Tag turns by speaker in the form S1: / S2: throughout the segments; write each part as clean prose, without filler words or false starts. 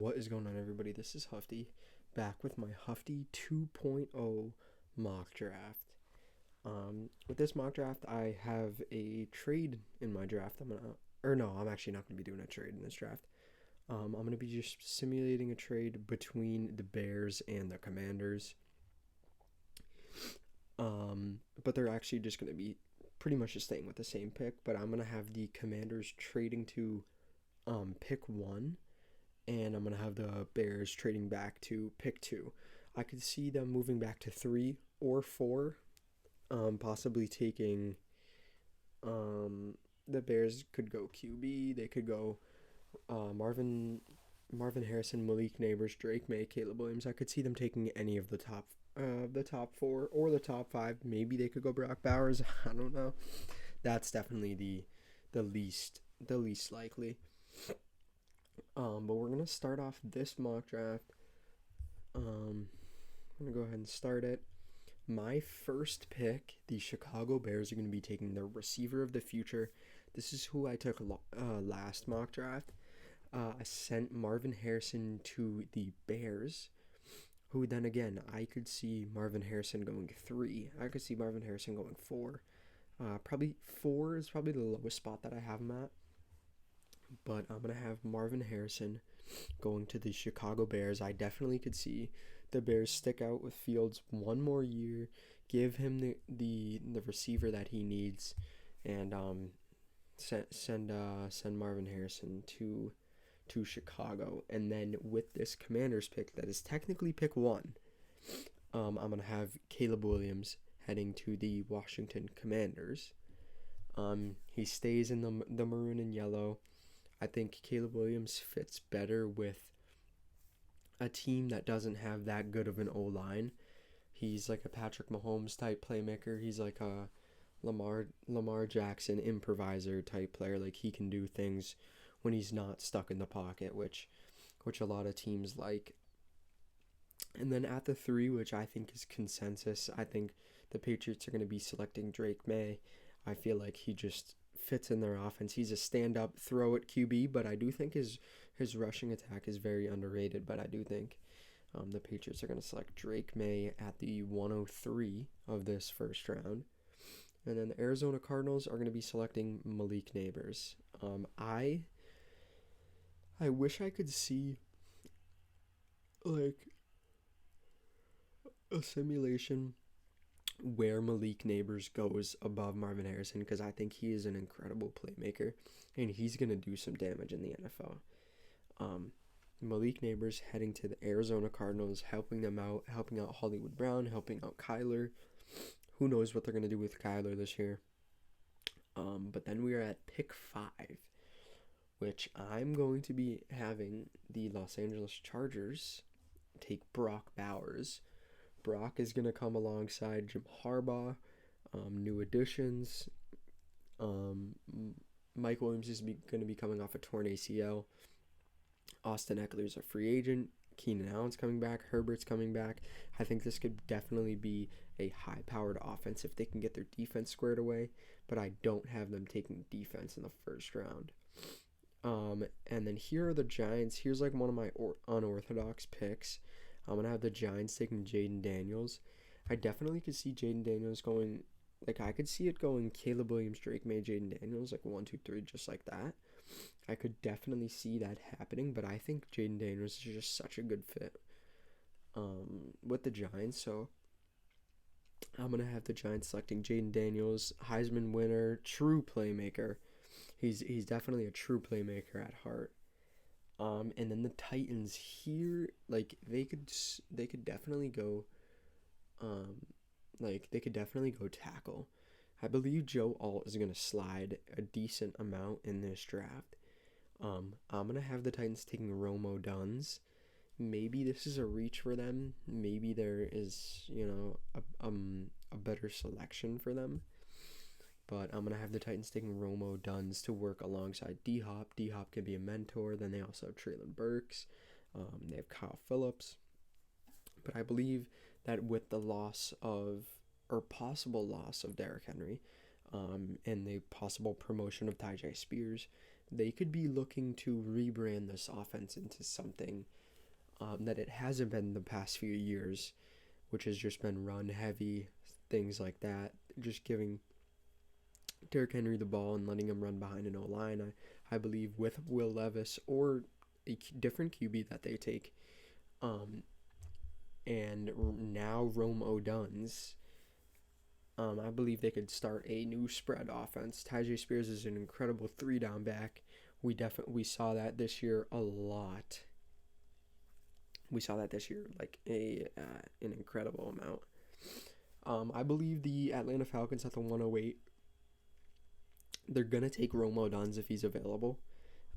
S1: What is going on, everybody? This is Hufty, back with my Hufty 2.0 mock draft. With this mock draft, I have a trade in my draft. I'm actually not gonna be doing a trade in this draft. I'm gonna be just simulating a trade between the Bears and the Commanders. But they're actually just gonna be pretty much just staying with the same pick. But I'm gonna have the Commanders trading to pick 1, and I'm going to have the Bears trading back to pick 2. I could see them moving back to 3 or 4, possibly taking, the Bears could go QB, they could go Marvin Harrison, Malik Neighbors, Drake May, Caleb Williams. I could see them taking any of the top 4 or the top 5. Maybe they could go Brock Bowers. I don't know. That's definitely the least likely. But we're gonna start off this mock draft. I'm gonna go ahead and start it. My first pick, the Chicago Bears are gonna be taking the receiver of the future. This is who I took last mock draft. I sent Marvin Harrison to the Bears, who then again I could see Marvin Harrison going 3. I could see Marvin Harrison going 4. Probably 4 is probably the lowest spot that I have him at. But I'm going to have Marvin Harrison going to the Chicago Bears. I definitely could see the Bears stick out with Fields one more year, give him the receiver that he needs, and send Marvin Harrison to Chicago. And then with this Commanders pick that is technically pick 1, I'm going to have Caleb Williams heading to the Washington Commanders. He stays in the maroon and yellow. I think Caleb Williams fits better with a team that doesn't have that good of an O-line. He's like a Patrick Mahomes type playmaker. He's like a Lamar Jackson improviser type player. Like, he can do things when he's not stuck in the pocket, which a lot of teams like. And then at the 3, which I think is consensus, I think the Patriots are going to be selecting Drake May. I feel like he just fits in their offense. He's a stand-up throw at QB, but I do think his rushing attack is very underrated. But I do think the Patriots are going to select Drake May at the 103 of this first round. And then the Arizona Cardinals are going to be selecting Malik Neighbors. I wish I could see like a simulation where Malik Neighbors goes above Marvin Harrison, because I think he is an incredible playmaker and he's going to do some damage in the NFL. Malik Neighbors heading to the Arizona Cardinals, helping out Hollywood Brown, helping out Kyler. Who knows what they're going to do with Kyler this year. But then we are at pick 5, which I'm going to be having the Los Angeles Chargers take Brock Bowers. Brock is going to come alongside Jim Harbaugh, new additions. Mike Williams is going to be coming off a torn ACL. Austin Eckler's a free agent. Keenan Allen's coming back. Herbert's coming back. I think this could definitely be a high-powered offense if they can get their defense squared away, but I don't have them taking defense in the first round. And then here are the Giants. Here's like one of my unorthodox picks. I'm going to have the Giants taking Jaden Daniels. I definitely could see Jaden Daniels going, like, I could see it going Caleb Williams, Drake May, Jaden Daniels, like 1, 2, 3, just like that. I could definitely see that happening, but I think Jaden Daniels is just such a good fit with the Giants. So I'm going to have the Giants selecting Jaden Daniels, Heisman winner, true playmaker. He's definitely a true playmaker at heart. And then the Titans here, like, they could definitely go, tackle. I believe Joe Alt is going to slide a decent amount in this draft. I'm going to have the Titans taking Romo Duns. Maybe this is a reach for them. Maybe there is, a better selection for them. But I'm going to have the Titans taking Romo Duns to work alongside D-Hop. D-Hop can be a mentor. Then they also have Treylon Burks. They have Kyle Phillips. But I believe that with the possible loss of Derrick Henry, and the possible promotion of Tyjae Spears, they could be looking to rebrand this offense into something that it hasn't been the past few years, which has just been run heavy, things like that. Just giving Derrick Henry the ball and letting him run behind an O-line. I believe with Will Levis or a different QB that they take. And now Rome O'Dunn's. I believe they could start a new spread offense. Tyjae Spears is an incredible 3-down back. We saw that this year a lot. We saw that this year like an incredible amount. I believe the Atlanta Falcons at the 108. They're gonna take Rome O'Dunn's if he's available.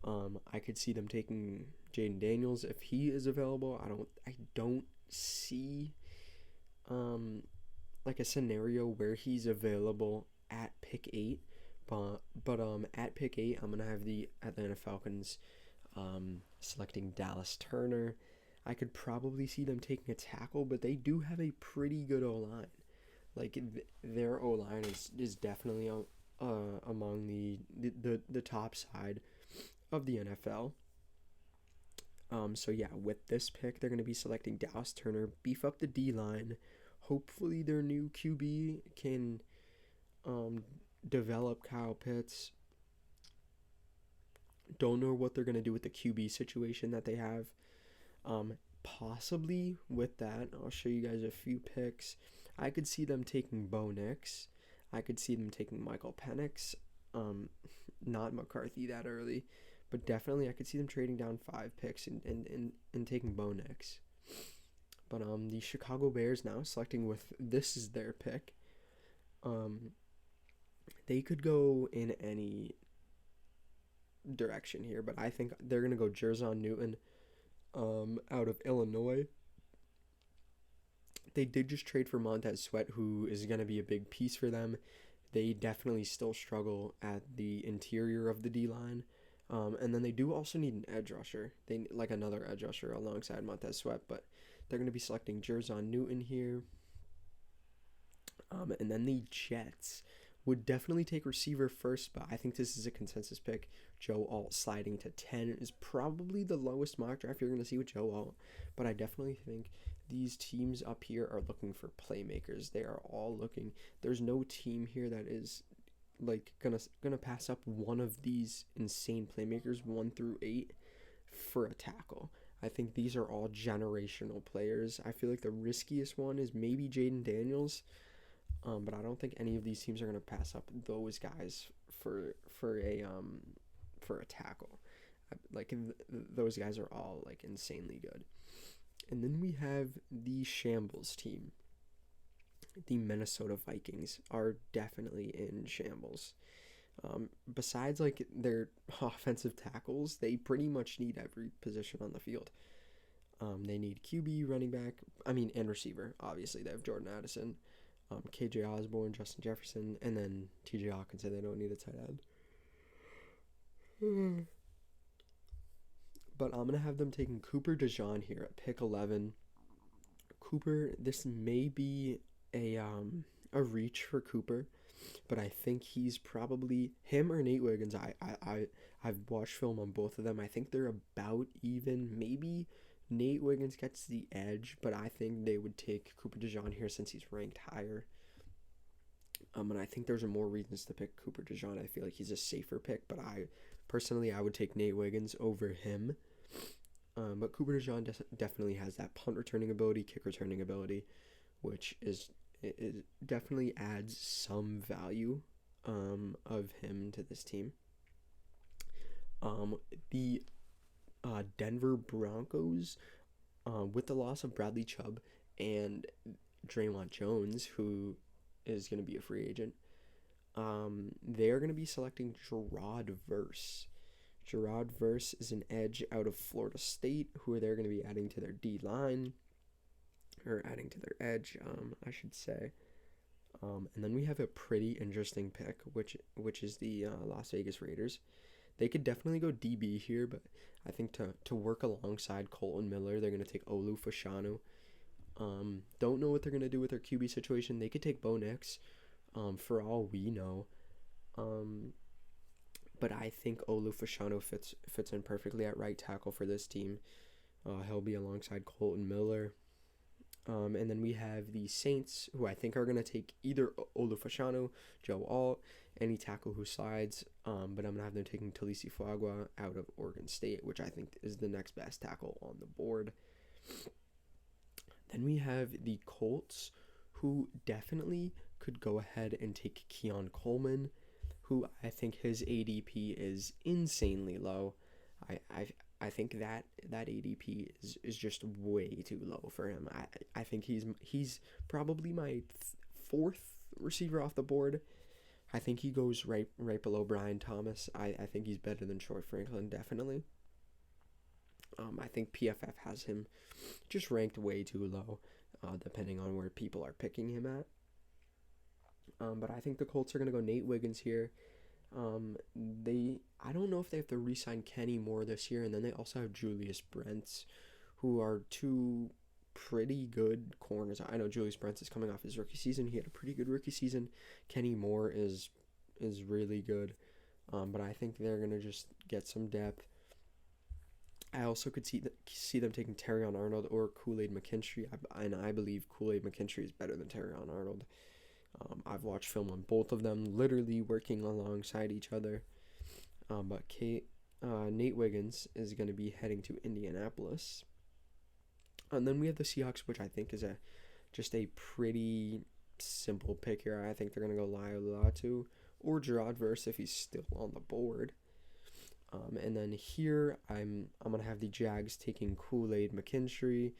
S1: I could see them taking Jaden Daniels if he is available. I don't see like a scenario where he's available at pick 8, but at pick 8 I'm gonna have the Atlanta Falcons selecting Dallas Turner. I could probably see them taking a tackle, but they do have a pretty good O-line. Like their O-line is definitely among the top side of the NFL. So yeah, with this pick, they're going to be selecting Dallas Turner, beef up the D-line. Hopefully their new QB can develop Kyle Pitts. Don't know what they're going to do with the QB situation that they have. Possibly with that, I'll show you guys a few picks. I could see them taking Bo Nix. I could see them taking Michael Penix. Not McCarthy that early. But definitely I could see them trading down 5 picks and taking Bo Nix. But the Chicago Bears now selecting with this is their pick. They could go in any direction here, but I think they're going to go Jerzon Newton out of Illinois. They did just trade for Montez Sweat, who is going to be a big piece for them. They definitely still struggle at the interior of the D-line. And then they do also need an edge rusher. They need like another edge rusher alongside Montez Sweat, but they're going to be selecting Jerzon Newton here. And then the Jets would definitely take receiver first, but I think this is a consensus pick. Joe Alt sliding to 10 is probably the lowest mock draft you're going to see with Joe Alt, but I definitely think these teams up here are looking for playmakers. They are all looking. There's no team here that is like gonna pass up one of these insane playmakers 1 through 8 for a tackle. I think these are all generational players. I feel like the riskiest one is maybe Jaden Daniels, but I don't think any of these teams are gonna pass up those guys for a tackle. Those guys are all like insanely good. And then we have the shambles team. The Minnesota Vikings are definitely in shambles. Besides like their offensive tackles, they pretty much need every position on the field. They need QB, running back, and receiver. Obviously, they have Jordan Addison, KJ Osborne, Justin Jefferson, and then TJ Hawkinson. They don't need a tight end. But I'm going to have them taking Cooper DeJean here at pick 11. Cooper, this may be a reach for Cooper, but I think he's probably him or Nate Wiggins. I've watched film on both of them. I think they're about even. Maybe Nate Wiggins gets the edge, but I think they would take Cooper DeJean here since he's ranked higher. And I think there's more reasons to pick Cooper DeJean. I feel like he's a safer pick, but I would take Nate Wiggins over him. But Cooper DeJean definitely has that punt returning ability, kick returning ability, which it definitely adds some value of him to this team. The Denver Broncos, with the loss of Bradley Chubb and Draymond Jones, who is going to be a free agent, they're going to be selecting Gerard Verse. Gerard Verse is an edge out of Florida State, who they're going to be adding to their D-line, or adding to their edge, I should say. And then we have a pretty interesting pick, which is the Las Vegas Raiders. They could definitely go DB here, but I think to work alongside Colton Miller, they're going to take Olu Fashanu. Don't know what they're going to do with their QB situation. They could take Bo Nix, for all we know. but I think Olu Fashanu fits in perfectly at right tackle for this team. He'll be alongside Colton Miller. And then we have the Saints, who I think are going to take either Olu Fashanu, Joe Alt, any tackle who slides. But I'm going to have them taking Talisi Fuagua out of Oregon State, which I think is the next best tackle on the board. Then we have the Colts, who definitely could go ahead and take Keon Coleman, who I think his ADP is insanely low. I think that ADP is just way too low for him. I think he's probably my fourth receiver off the board. I think he goes right below Brian Thomas. I think he's better than Troy Franklin, definitely. I think PFF has him just ranked way too low, depending on where people are picking him at. But I think the Colts are going to go Nate Wiggins here. I don't know if they have to re-sign Kenny Moore this year, and then they also have Julius Brents, who are two pretty good corners. I know Julius Brents is coming off his rookie season. He had a pretty good rookie season. Kenny Moore is really good, but I think they're going to just get some depth. I also could see them taking Terrion Arnold or Kool-Aid McKinstry, and I believe Kool-Aid McKinstry is better than Terrion Arnold. I've watched film on both of them, literally working alongside each other. But Nate Wiggins is going to be heading to Indianapolis. And then we have the Seahawks, which I think is just a pretty simple pick here. I think they're going to go Lyle Latu or Gerard Verse if he's still on the board. And then here I'm going to have the Jags taking Kool-Aid McKinstry.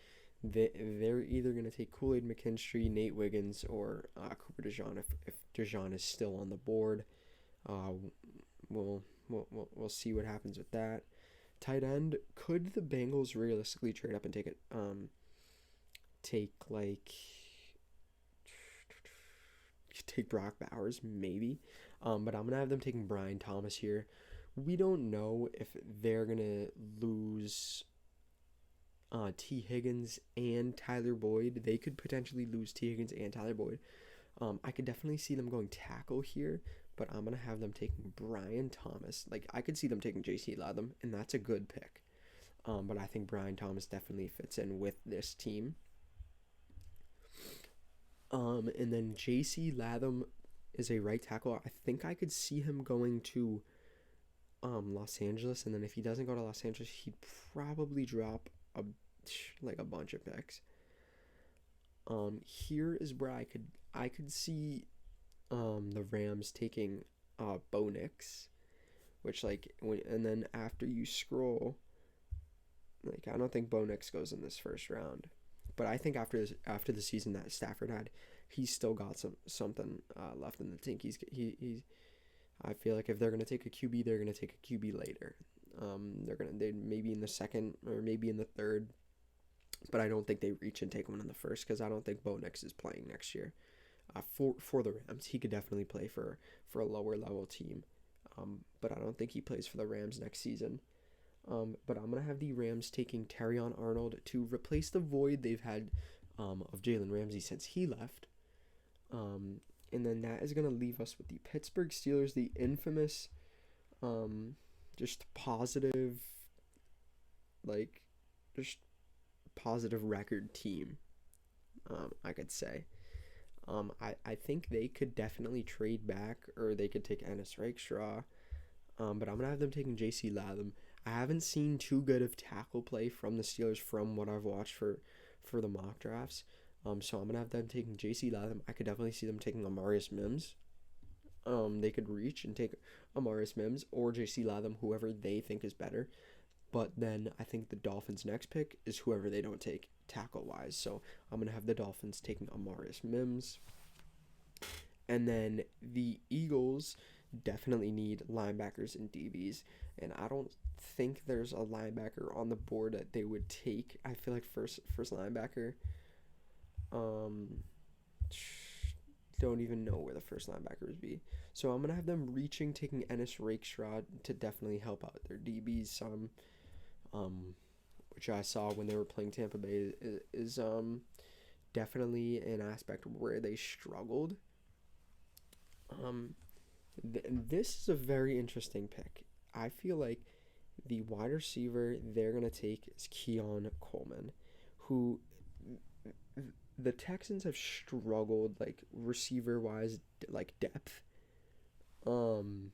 S1: They're either going to take Kool-Aid McKinstry, Nate Wiggins, or Cooper DeJean if DeJean is still on the board. We'll see what happens with that. Tight end, could the Bengals realistically trade up and take Brock Bowers? Maybe. But I'm going to have them taking Brian Thomas here. We don't know if they're going to lose T. Higgins and Tyler Boyd. They could potentially lose T. Higgins and Tyler Boyd. I could definitely see them going tackle here, but I'm going to have them taking Brian Thomas. I could see them taking J.C. Latham, and that's a good pick. But I think Brian Thomas definitely fits in with this team. And then J.C. Latham is a right tackle. I think I could see him going to Los Angeles, and then if he doesn't go to Los Angeles, he'd probably drop a bunch of picks. Here is where I could see the Rams taking Bo Nix, which and then after you scroll, I don't think Bo Nix goes in this first round, but I think after the season that Stafford had, he's still got something left in the tank. He's I feel like if they're gonna take a QB, they're gonna take a QB later. They maybe in the second or maybe in the third, but I don't think they reach and take one in the first because I don't think Bo Nix is playing next year. For the Rams, he could definitely play for a lower level team, but I don't think he plays for the Rams next season. But I'm gonna have the Rams taking Terrion Arnold to replace the void they've had of Jalen Ramsey since he left. And then that is going to leave us with the Pittsburgh Steelers, the infamous, just positive record team, I could say. I think they could definitely trade back, or they could take Ennis Rakestraw, but I'm going to have them taking J.C. Latham. I haven't seen too good of tackle play from the Steelers from what I've watched for the mock drafts. So I'm going to have them taking J.C. Latham. I could definitely see them taking Amarius Mims. They could reach and take Amarius Mims or J.C. Latham, whoever they think is better. But then I think the Dolphins' next pick is whoever they don't take tackle-wise. So I'm going to have the Dolphins taking Amarius Mims. And then the Eagles definitely need linebackers and DBs. And I don't think there's a linebacker on the board that they would take. I feel like first linebacker... don't even know where the first linebacker would be. So I'm going to have them reaching, taking Ennis Rakestraw to definitely help out their DBs some, which I saw when they were playing Tampa Bay is definitely an aspect where they struggled. This is a very interesting pick. I feel like the wide receiver they're gonna take is Keon Coleman, who the Texans have struggled like receiver wise, like depth. Um,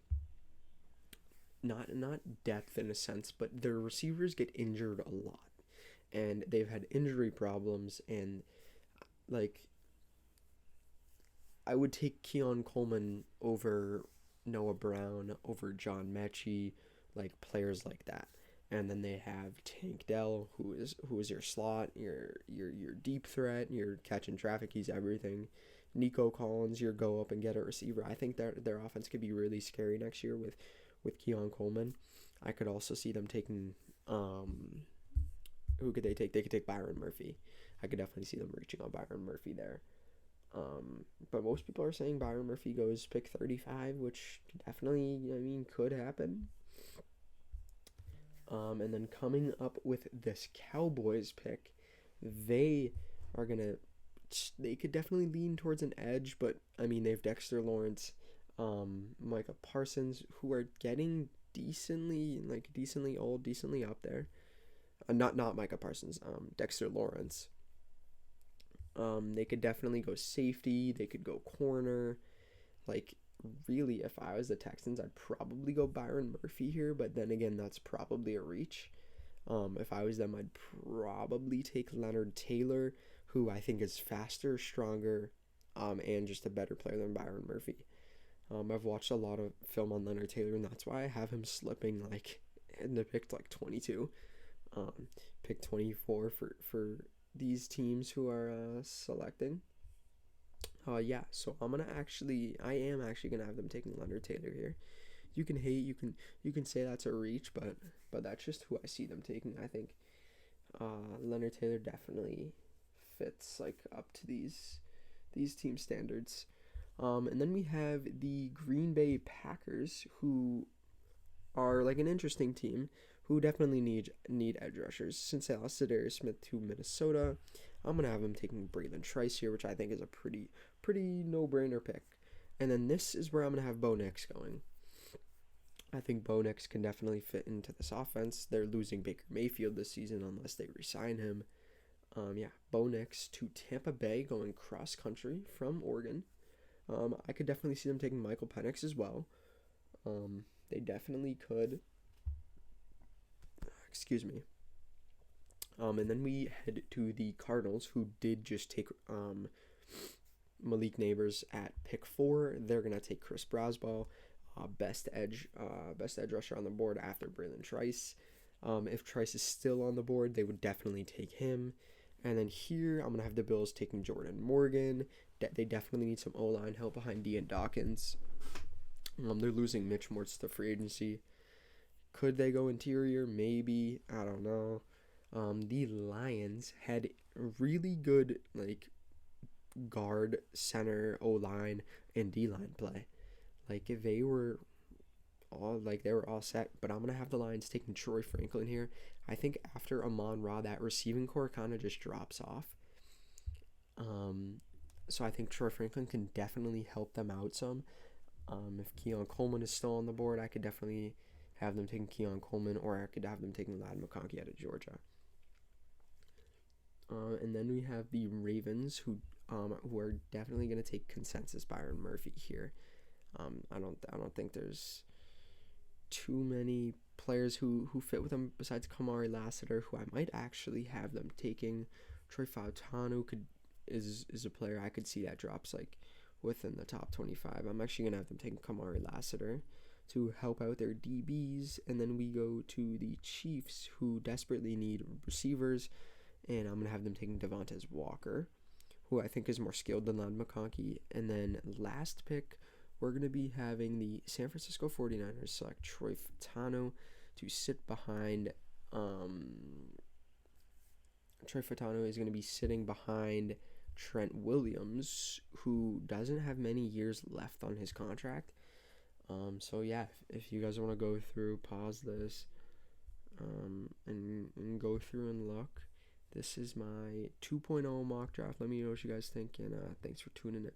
S1: not depth in a sense, but their receivers get injured a lot, and they've had injury problems. And like, I would take Keon Coleman over Noah Brown, over John Mechie, like players like that. And then they have Tank Dell, who is your slot, your deep threat, your catching traffic, he's everything. Nico Collins, your go up and get a receiver. I think their offense could be really scary next year with Keon Coleman. I could also see them taking who could they take? They could take Byron Murphy. I could definitely see them reaching on Byron Murphy there. But most people are saying Byron Murphy goes pick 35, which definitely, I mean, could happen. And then coming up with this Cowboys pick, they are gonna, they could definitely lean towards an edge, but I mean they've Dexter Lawrence, Micah Parsons, who are getting decently old, decently up there. Not Micah Parsons, Dexter Lawrence. They could definitely go safety. They could go corner. Like, really, if I was the Texans, I'd probably go Byron Murphy here. But then again, that's probably a reach. If I was them, I'd probably take Leonard Taylor, who I think is faster, stronger, and just a better player than Byron Murphy. I've watched a lot of film on Leonard Taylor, and that's why I have him slipping like in the pick like 22, pick 24 for these teams who are selecting. Yeah, so I am actually gonna have them taking Leonard Taylor here. You can hate, you can say that's a reach, but that's just who I see them taking. I think Leonard Taylor definitely fits like up to these team standards. And then we have the Green Bay Packers, who are like an interesting team, who definitely need edge rushers. Since they lost Darius Smith to Minnesota, I'm gonna have them taking Braylon Trice here, which I think is a pretty no brainer pick. And then this is where I'm gonna have Bo Nix going. I think Bo Nix can definitely fit into this offense. They're losing Baker Mayfield this season unless they resign him. Yeah, Bo Nix to Tampa Bay, going cross country from Oregon. I could definitely see them taking Michael Penix as well. They definitely could. Excuse me. And then we head to the Cardinals, who did just take Malik Neighbors at pick 4. They're gonna take Chris Braswell, best edge rusher on the board after Braylon Trice. If Trice is still on the board, they would definitely take him. And then here, I'm gonna have the Bills taking Jordan Morgan. They definitely need some O-line help behind Dean Dawkins. They're losing Mitch Morse to free agency. Could they go interior? Maybe. I don't know. The Lions had really good like guard, center, O-line, and D-line play. Like they were all set. But I'm gonna have the Lions taking Troy Franklin here. I think after Amon-Ra, that receiving core kind of just drops off. So I think Troy Franklin can definitely help them out some. If Keon Coleman is still on the board, I could definitely have them taking Keon Coleman, or I could have them taking Ladd McConkey out of Georgia. And then we have the Ravens, who are definitely going to take consensus Byron Murphy here. I don't think there's too many players who fit with them besides Kamari Lassiter, who I might actually have them taking. Troy Fautanu is a player I could see that drops like within the top 25. I'm actually going to have them taking Kamari Lassiter to help out their DBs. And then we go to the Chiefs, who desperately need receivers, and I'm going to have them taking Devontae Walker, who I think is more skilled than Ladd McConkey. And then last pick, we're going to be having the San Francisco 49ers select Troy Fautanu to sit behind. Troy Fautanu is going to be sitting behind Trent Williams, who doesn't have many years left on his contract. So yeah, if you guys want to go through, pause this, and go through and look. This is my 2.0 mock draft. Let me know what you guys think, and thanks for tuning in.